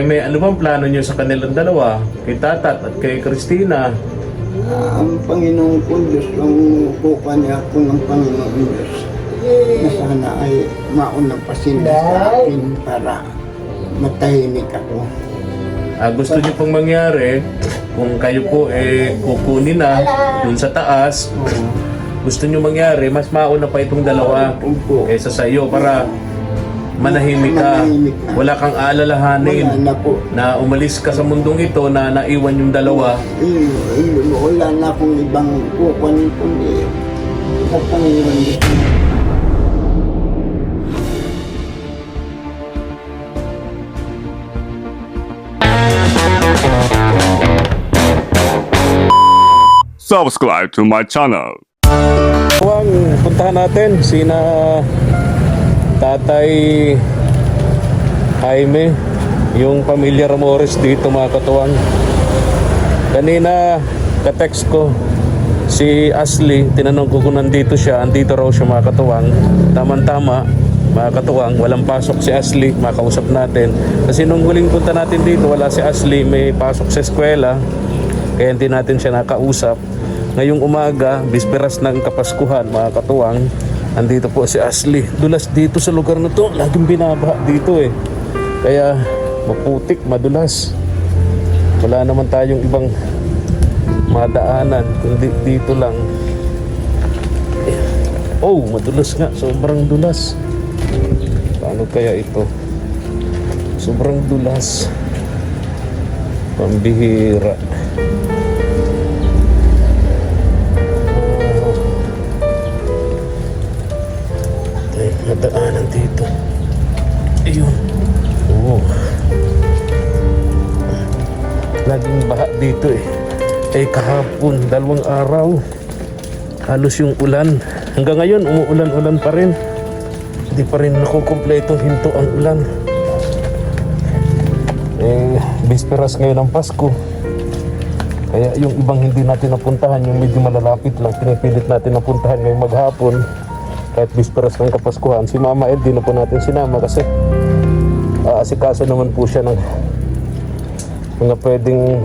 May ano bang plano nyo sa kanilang dalawa? Kay Tatat at kay Christina? Ang Panginoon ko Diyos, ang kukuha niya ako ng Panginoon Diyos, na sana ay maunang pasinda sa akin para matahimik ako. Gusto nyo pong mangyari, kung kayo po kukunin na dun sa taas, gusto nyo mangyari, mas mauna pa itong dalawa kaysa sa iyo para manahimik ka. Wala kang aalalahanin Wala na po. na umalis ka sa mundong ito na naiwan yung dalawa. Wala na akong ibang kukunin kundi sa Panginoon Diyos. Subscribe to my channel. Huwag puntahan natin sina Tatay Jaime, yung pamilya Ramores dito mga katuwang. Kanina ka-text ko si Ashley, tinanong ko kung nandito siya, andito raw siya mga katuwang. Tama-tama mga katuwang, walang pasok si Ashley, makausap natin. Kasi nung huling punta natin dito, wala si Ashley, may pasok sa eskwela, kaya hindi natin siya nakausap. Ngayong umaga, bisperas ng Kapaskuhan mga katuwang, andito po si Ashley. Dulas dito sa lugar na to, laging binabaha dito kaya maputik, madulas. Wala naman tayong ibang madaanan kundi dito lang. Oh, madulas nga, sobrang dulas. Paano kaya ito? Sobrang dulas, pambihira. Nadaanan dito. Ayun. Oo. Laging baha dito kahapon, 2 araw, halos yung ulan. Hanggang ngayon, umuulan-ulan pa rin. Hindi pa rin nakukumpletong hinto ang ulan. Bisperas ngayon ng Pasko. Kaya yung ibang hindi natin napuntahan, yung medyo malalapit lang, pinipilit natin napuntahan ngayong maghapon. Kahit bisperas ng Kapaskuhan, si Mama Ed, di na po natin sinama kasi asikaso naman po siya ng mga pwedeng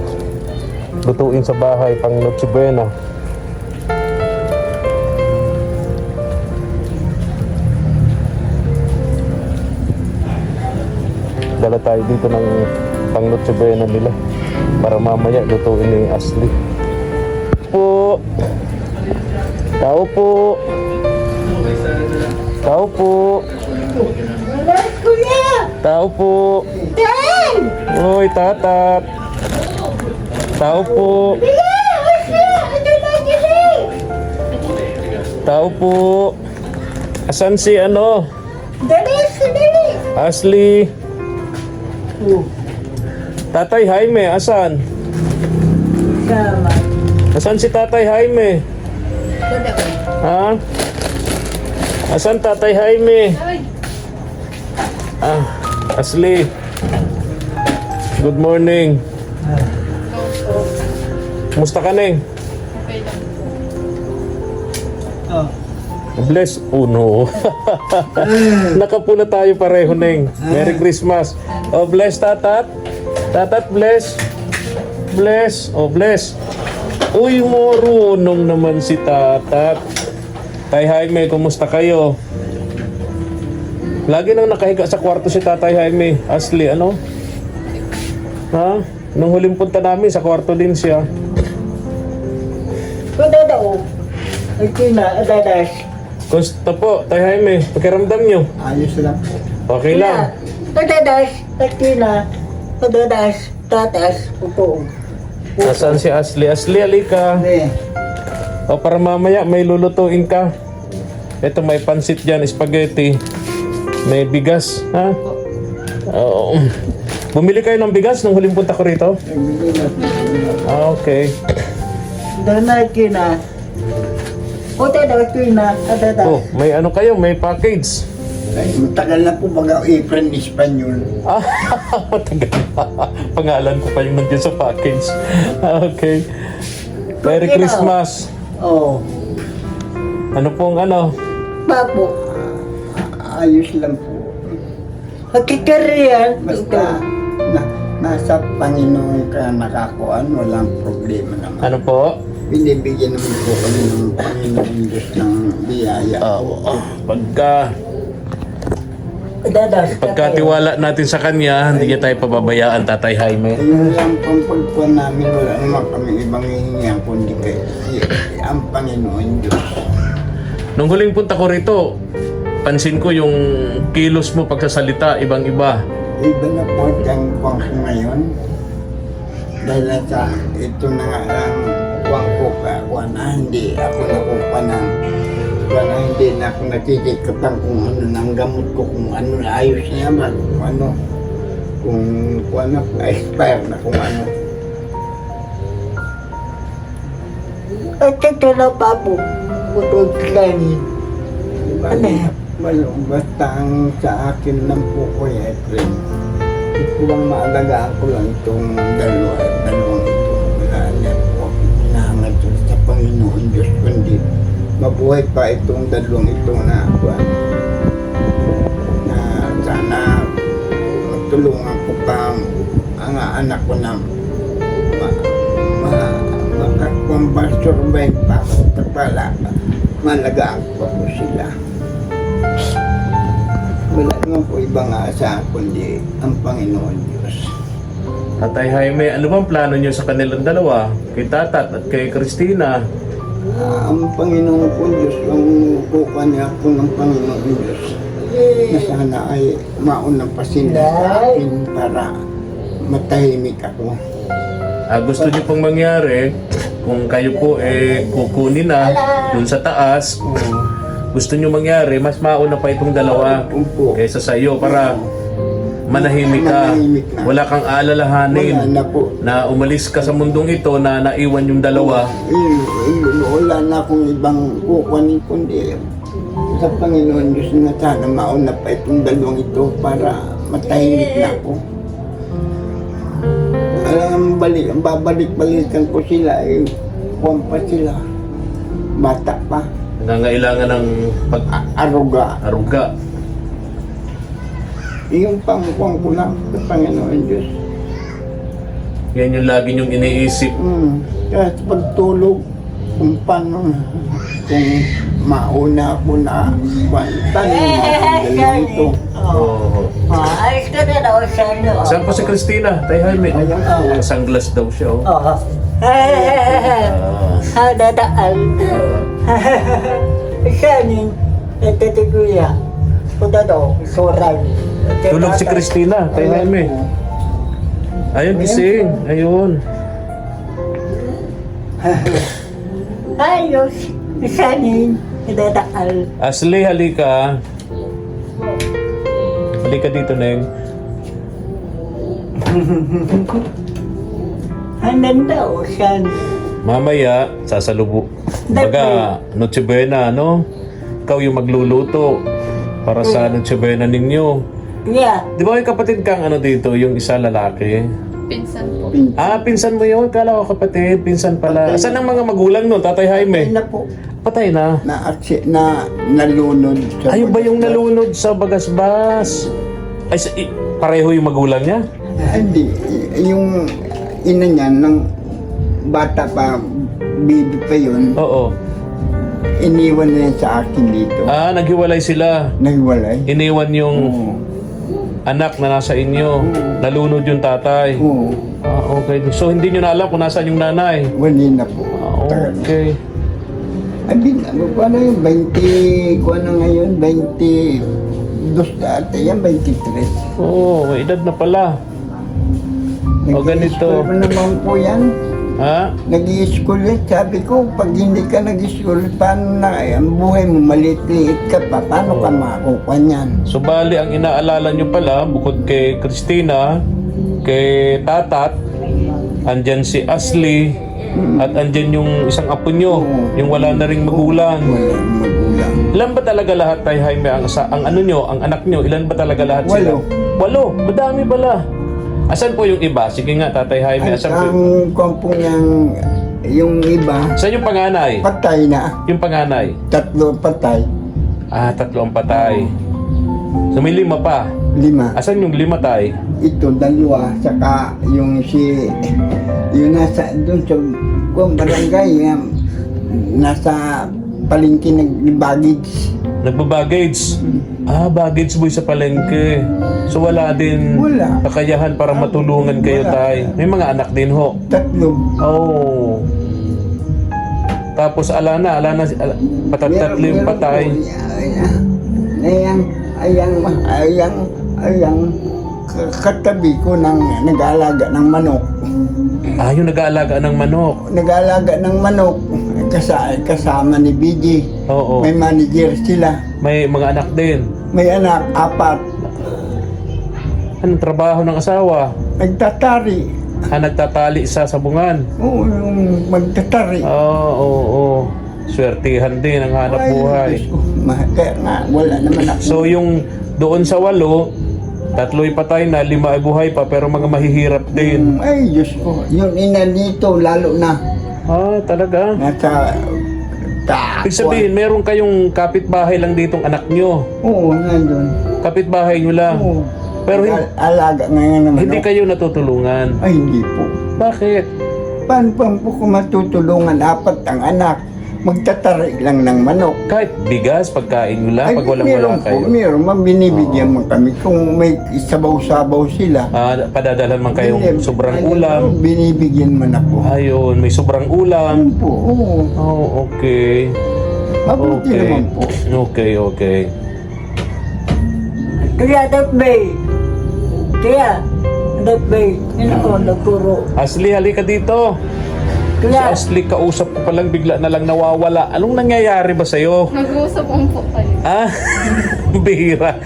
lutuin sa bahay pang Noche Buena. Dala tayo dito ng pang Noche Buena nila para mamaya lutuin ni Ashley. Po! Tao po! Tao po! Tao po! Uy, Tatat! Tao po! Tao po! Asan si ano? Ashley! Tatay Jaime, asan? Asan si Tatay Jaime? Ha? Asan Tatay Jaime? Ashley. Good morning. Kumusta ka, Neng? Okay lang. Bless. Oh no. Nakapula tayo pareho, Neng. Merry Christmas. Oh, bless Tatat. Tatat, bless. Bless. Oh, bless. Uy, marunong naman si Tatat. Tay Jaime, kumusta kayo? Lagi nang nakahiga sa kwarto si Tatay Jaime. Ashley, ano? Ha? Nung huling punta namin, sa kwarto din siya. Kumusta po, Tay Jaime? Pakiramdam nyo? Ayos lang po. Okay lang. Nasaan si Ashley? Ashley, alika. O para mamaya may lulutuin ka. Ito may pansit dyan, spaghetti. May bigas, ha? Oo. Bumili kayo ng bigas nung huling punta ko rito? Okay. Oh, may ano kayo, may package. Ay, matagal na po mag-April Espanyol. Matagal na. Pangalan ko pa yung nandiyan sa package. Okay. Merry Christmas. Oo. Ano pong ano? Papo. Ayos lang po. Pagkikariyan, Basta, Nasa Panginoon ka nakakuan, walang problema naman. Ano po? Binibigyan naman po kami ng Panginoon Diyos ng biyaya. Pagkatiwala natin sa kanya, hindi niya tayo pababayaan, Tatay Jaime. Yung lang pang pagpuan namin, wala naman kami ibang hihingihan kundi kay ang Panginoon Diyos. Nung huling punta ko rito, pansin ko yung kilos mo pagsasalita, ibang-iba. Iba na po ang kuwang ko ngayon. Dahil sa ito na nga ang kuwang ko kuwan na hindi ako nakuha ng kuwan na hindi na ako nakikikapan kung ano ng gamot ko, kung ano na ayos niya man, kung ano, kung kuwan na, expire na kung ano. At ito na pa po, butod kanin. Ano yan? Basta ang sa akin lang po ko Efren. Kulang maalagaan ko lang itong dalawang ito. Wala niya po. Hinahangat ko sa Panginoon Diyos kundi mabuhay pa itong dalawang ito na kuwan. Na sana matulungan ko pa ang anak ko na makasurvive pa pala. Malagaan ko pa po sila. Wala naman po ibang asa kundi ang Panginoon Diyos. Tatay Jaime, ano bang plano niyo sa kanilang dalawa? Kay Tatat at kay Christina? Ang Panginoon po Diyos, ang kukuha niya po ng Panginoon Diyos na sana ay maunang pasinda sa akin para matahimik ako. Gusto niyo pong mangyari, kung kayo po kukunin na dun sa taas, gusto niyo mangyari, mas mauna pa itong dalawa Opo. kaysa sa iyo para manahimik ka. Manahimik na. Wala kang alalahanin Wala na po. na umalis ka sa mundong ito na naiwan yung dalawa. Wala na akong ibang kukuhanin kundi sa Panginoon Diyos na sana mauna pa itong dalawang ito para matahimik na ako. Alam, babalik-balikan ko sila, kuwan pa sila. Bata pa. Nangangailangan ng Aruga. pag-aruga. Yung pangkuhan ko lang sa Panginoon Diyos. Yan yung lagi niyong iniisip. Kaya sa pagtulog, kung paano, kung mauna ako na, tanong ako ito. Oh. Ay, ito na daw siya, no? Saan po si Christina? Tay Jaime. Sunglass daw siya. Oh. Oo. Dadaan. Kanin, ito ti kuya. Punta daw, suray. Tulog si Christina, Tay Jaime. Ayun, gising. Ayun. Ayos, kanin, dadaan. Ashley, halika. Halika dito, Neng. Hanan daw siya. Mamaya, sasalubo. Baga, Noche Buena, no? Ikaw yung magluluto para sa Noche Buena ninyo. Yeah. Di ba yung kapatid kang ano dito, yung isa lalaki? Pinsan po. Pinsan mo yun? Kala ko kapatid, pinsan pala. Saan ang mga magulang no, Tatay Jaime? Ayun na po, Patay na. nalunod. Sa Ayun ba yung nalunod sa bagasbas? Ay, pareho yung magulang niya? Hindi, yung ina niya, ng bata pa, baby pa yun, Oo. iniwan niya sa akin dito. Naghiwalay sila. Nagwalay. Iniwan yung Oo. anak na nasa inyo. Nalunod yung tatay. Oo. Okay. So, hindi nyo na alam kung nasaan yung nanay. Wali na po. Okay. Ano pa na yun? 20, kung ano ngayon? 22 dati yan, 23. Oo, may edad na pala. O, ganito. Nag-i-school pa naman po yan. Ha? Nag-i-school yan. Sabi ko, pag hindi ka nag-i-school, paano na ang buhay mo? Maliit-liit ka pa. Paano ka makakuha niyan? So, bali, ang inaalala nyo pala, bukod kay Christina, kay Tatat, andyan si Ashley, at andyan yung isang apo nyo, yung wala na ring magulang. Wala magulang. Ilan ba talaga lahat, Tay Jaime, ang ano nyo, ang anak nyo, ilan ba talaga lahat sila? 8. Madami pala. Asan po yung iba? Sige nga, Tatay Jaime, At asan po? ang kwampo niyang, yung iba, Saan yung panganay? patay na. Yung panganay? 3 patay. 3 ang patay. So may 5 pa. 5. Asan yung 5 tay? Ito, 2. Saka yung nasa doon sa barangay, nasa palengke nag-baggage. Nagbabaggage? Baggage boy sa palengke. So wala din Wala. kakayahan para matulungan kayo Wala. tay. May mga anak din ho. 3. Oh. Tapos alana, patatlo yung patay. Ayang katabi ko nag-aalaga ng manok. Yung nag-aalaga ng manok. Nag-aalaga ng manok kasama ni BJ. Oo. May manager sila. May mga anak din. May anak, 4. Anong trabaho ng asawa? Nagtatari. Nagtatali sa sabungan. Oo, yung magtatari. Oo. Swertihan din ang hanap buhay. Diyos ko, kaya nga, wala naman ako. So yung doon sa 8, 3 patay na, 5 ay buhay pa pero mga mahihirap din. Ay, Diyos ko. Yung ina dito, lalo na. Talaga? Nasa Ibig sabihin, meron kayong kapitbahay lang ditong anak nyo. Oo, nandun. Kapitbahay nyo lang. Oo. Pero Alaga ngayon naman. hindi kayo natutulungan. Ay, hindi po. Bakit? Paano po ko matutulungan? 4 ang anak. Magtatari lang ng manok. Kahit bigas, pagkain nyo lang, Ay, pag walang meron wala kayo. po, meron. Binibigyan mo kami. Kung may sabaw-sabaw sila. Padadalan man kayong Hindi, sobrang ano, ulam. Binibigyan mo na po. Ayun, may sobrang ulam. Po, oo. Okay. Mabuti Okay. naman po. Okay. Kaya Dakbay. Kaya Dakbay. Yan ako, nagturo. Ashley, halika dito. Si Kaya, Ashley, kausap ko palang bigla na lang nawawala. Anong nangyayari ba sa'yo? Nag-uusap po kayo. Bihira.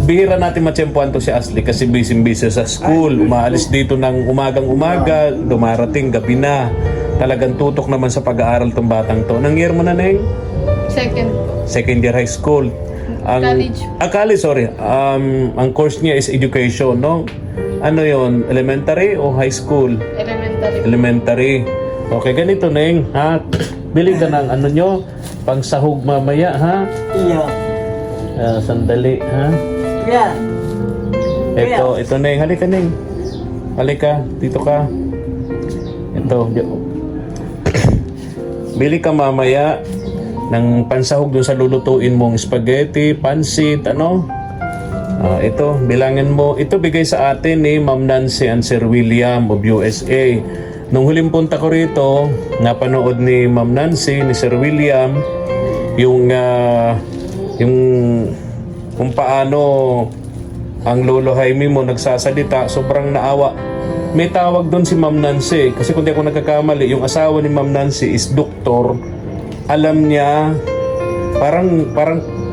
Bihira natin matsyempuan to si Ashley kasi busy-busy sa school. Umaalis dito ng umagang-umaga, dumarating gabi na. Talagang tutok naman sa pag-aaral tong batang to. Anong year mo na, Neng? Second po. Second year high school. College. College, sorry. Ang course niya is education, no? Ano yon? Elementary o high school? Elementary. Elementary. Okay, ganito, Neng. Ha? Bili ka ng ano nyo, pang sahog mamaya, ha? iya. Sandali, ha? Kaya, Ito, Neng. Halika, Neng. Halika, dito ka. Ito. Bili ka mamaya ng pansahog dun sa lulutuin mong spaghetti, pansit, ano? Ito, bilangin mo. Ito bigay sa atin ni Ma'am Nancy and Sir William of USA. Nung huling punta ko rito, napanood ni Ma'am Nancy, ni Sir William, yung kung paano ang lolo Jaime mo nagsasalita, sobrang naawa. May tawag doon si Ma'am Nancy, kasi kung di ako nagkakamali, yung asawa ni Ma'am Nancy is doktor. Alam niya,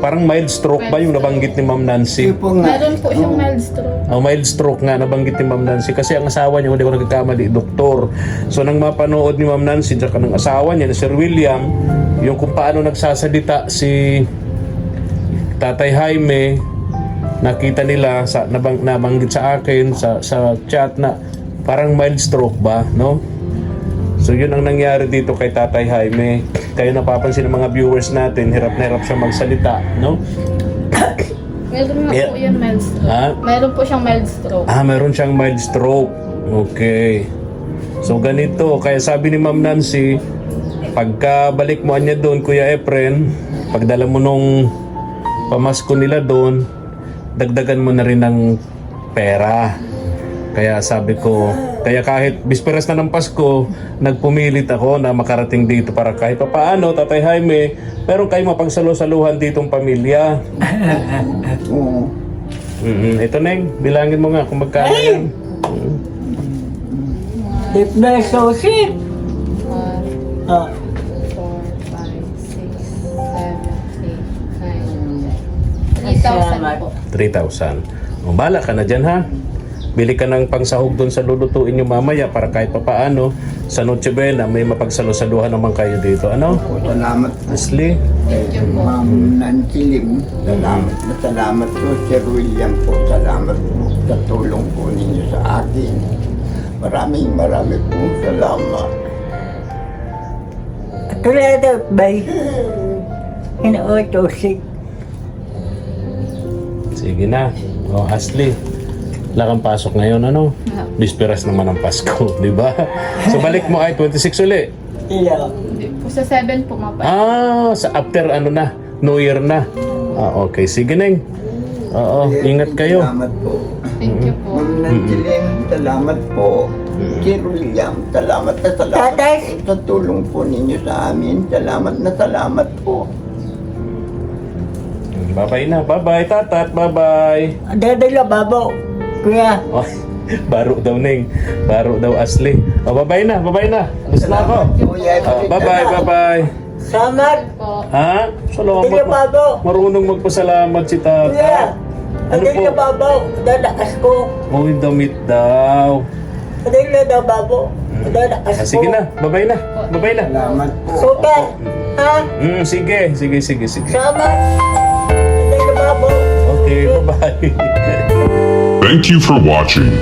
parang mild stroke ba yung nabanggit ni Ma'am Nancy? Hindi po nga. Meron po siyang mild stroke. Mild stroke nga nabanggit ni Ma'am Nancy kasi ang asawa niya, kung di ako nagkakamali, doktor. So nang mapanood ni Ma'am Nancy at ng asawa niya, ni Sir William, yung kung paano nagsasalita si Tatay Jaime, nakita nila, nabanggit sa akin, sa chat na parang mild stroke ba, no? So yun ang nangyari dito kay Tatay Jaime. Kayo napapansin ng mga viewers natin, hirap na hirap siya magsalita, no? Meron nga Yeah. po yun mild stroke. Ha? Meron po siyang mild stroke. Meron siyang mild stroke. Okay. So ganito, kaya sabi ni Ma'am Nancy, pagkabalik mo niya doon, Kuya Efren, pagdala mo nung pamasko nila doon, dagdagan mo na rin ng pera. Kaya sabi ko, kaya kahit bisperas na ng Pasko, nagpumilit ako na makarating dito para kahit paano, Tatay Jaime, meron kayo mapagsalo-saluhan ditong pamilya. Oo. Ito, Neng, bilangin mo nga kung magkano yan. If na associate. 1, 4, 5, 6, 7, 8, 9, 10. 3,000 po. 3,000. O, bala ka na dyan, ha? Bili ka ng pangsahog doon sa lulutuin nyo mamaya para kahit papaano sa Noche Buena may mapagsalo-saluhan naman kayo dito. Ano? Salamat po. Ashley? Thank you po. Ma'am Nancy Lim, salamat po, Sir William po, salamat po sa tulong po ninyo sa akin. Maraming po salamat. Kaya Dakbay. In-autosick. Sige na. Oh, Ashley, wala kang pasok ngayon, ano? Wala. Bisperas naman ng Pasko, di ba? So balik mo ay 26 uli. Iya. Hindi po. Sa 7 po mapa. Sa after ano na, New Year na. Okay, sige neng. Oo, ingat kayo. Salamat po. Thank you po. Ma'am Nantiling, salamat po. Sir William, salamat na salamat Tatay. po sa tulong po ninyo sa amin. Salamat na salamat po. Bye-bye na. Bye-bye, tatat. Bye-bye. Dadala babo. Kuya. Oh, baro daw, Neng. Baro daw, Ashley. Oh, bye-bye na. Bye-bye na. Alis na ako. Kuya, Bye-bye, bye-bye. Salamat. Po. Ha? Salamat. Dadala babo. Marunong magpasalamat si Kuya. tata. Ano Dadala po? babo. Dadakas ko. Uy, damit daw. Dadala daw babo. Dadakas ko. Sige na. Bye-bye na. Bye-bye na. Salamat po. Sultan. Ha? Sige. Sige. Salamat. Dadala babo. Okay, bye-bye. Thank you for watching.